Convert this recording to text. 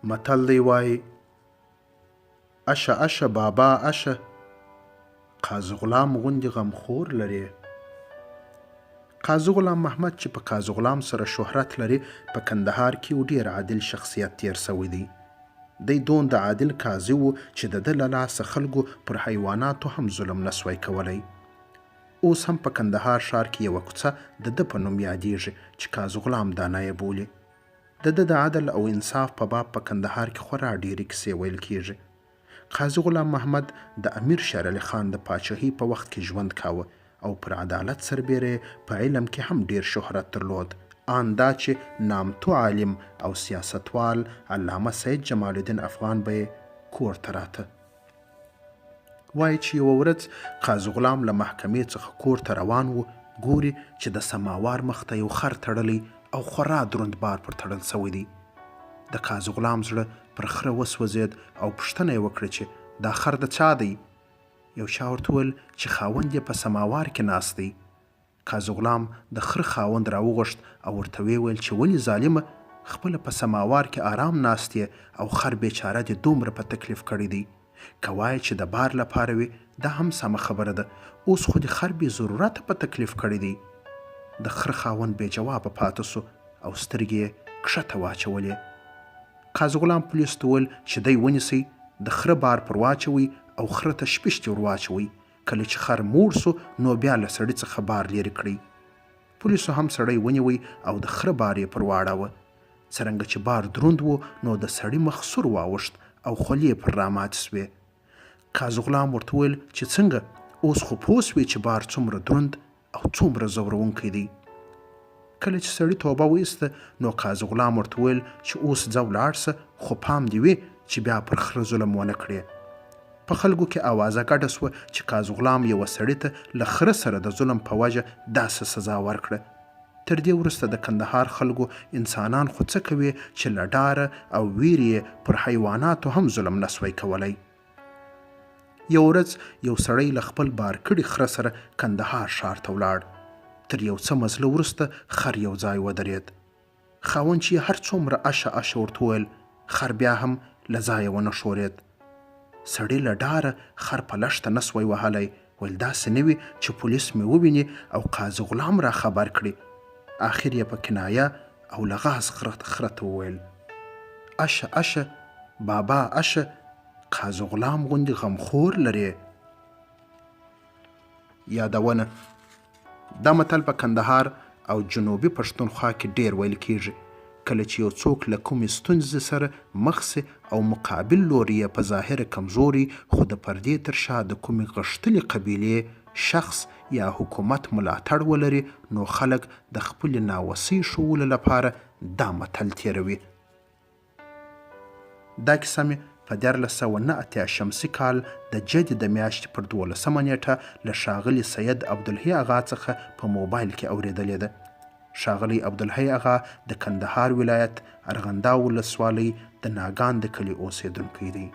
متل دی وایي اشه اشه بابا اشه، قاضي غلام غوندي غمخور لري. قاضي غلام محمد چې په قاضي غلام سره شهرت لري، په کندهار کې یو ډېر عادل شخصیت تیر سوی دی. دی دون د عادل قاضي و چې د ده له لاسه خلکو پر حیواناتو هم ظلم نسوی کولی. اوس هم په کندهار ښار کې یوه کوڅه د ده په نوم یادیږي چې قاضي غلام دانه یې بولي. د ده د عدل او انصاف په باب په کندهار کې خورا ډېرې کیسې ویل کیږي. قاضي غلام محمد د امیر شیر علي خان د پاچاهۍ په وخت کې ژوند کاوه او پر عدالت سربیره په علم کې هم ډېر شهرت درلود. آن دا چې نامتو عالم او سیاستوال علامه سعید جمال الدین افغان به یې کور ته راته. وایي چې یوه ورځ قاضي غلام له محکمې څخه کور ته روان و، ګوري چې د سماوار مخ ته یو خر تړلی او خورا دروند بار پر تړل سوی دی. د قاضي غلام زړه پر خره وسوځېد او پوښتنه یې وکړه چې دا خر د چا دی؟ یو چا ورته وویل چې خاوند یې په سماوار کې ناست دی. قاضي غلام د خره خاوند راوغوښت او ورته ویې ویل چې ولې ظالمه، خپله په سماوار کې آرام ناست یې او خر بیچاره دې دومره په تکلیف کړی دی. که وایې چې د بار لپاره وي دا هم سمه خبره ده، اوس خو دې خر بې ضرورته په تکلیف کړی دی. د خره خاوند بې جوابه پاته سو او سترګې یې کښته واچولې. قاضي غلام پولیسو ته وویل چې دی ونیسئ، د خره بار پر واچوئ او خره ته شپشتې ور واچوئ. کله چې خر موړ سو نو بیا له سړي څخه بار لرې کړئ. پولیسو هم سړی ونیوی او د خره بار یې پر واړاوه. څرنګه چې بار دروند و نو د سړي مخ سور واوښت او خولې پر راماتې سوې. قاضي غلام ورته وویل چې څنګه، اوس خو پوه سوې چې بار څومره دروند او څومره ځورونکی دی. کله چې سړي توبه وایسته نو قاضي غلام ورته وویل چې اوس ځه ولاړ سه، خو پام دې وي چې بیا پر خره ظلم ونه کړې. په خلکو کې اوازه ګډه سوه چې قاضي غلام یوه سړي ته له خره سره د ظلم په وجه داسې سزا ورکړه. تر دې وروسته د کندهار خلکو انسانان خو څه کوي چې له ډاره او ویرې یې پر حیواناتو هم ظلم نسوی کولی. یو ورځ یو سړی له خپل بار کړي خره سره کندهار ښار ته ولاړ. تر یو څه مزله وروسته خر یو ځای ودرېد. خاوند چې هر څومره اشه اشه ورته وویل، خر بیا هم له ځایه ونه ښورېد. سړي له ډاره خر په لښته نسوی وهلی، ویل داسې نه وي چې پولیس مې وویني او قاضي غلام را خبر کړي. آخر یې په کنایه او لغاز خره ته وویل اشه اشه بابا اشه، قاضي غلام غوندي غمخور لري. یادونه: دا متل په کندهار او جنوبي پښتونخوا کې ډیر ویل کیږي. کله چې یو څوک له کومې ستونزې سره مخ سي او مقابل لوري یې په ظاهره کمزوري خو د پردې تر شا د کومې غښتلې قبیلې، شخص یا حکومت ملاتړ ولري، نو خلک د خپلې ناوسۍ ښوولو لپاره دا متل تیروي. دا کیسه مې په 1989 شمسي کال د جدې د میاشتې پر 12مه نیټه له ښاغلي سید عبدالحی اغا څخه په موبایل کې اورېدلې ده. ښاغلی عبدالحی اغا د کندهار ولایت ارغنداو ولسوالۍ د ناګان د کلي اوسېدونکی دی.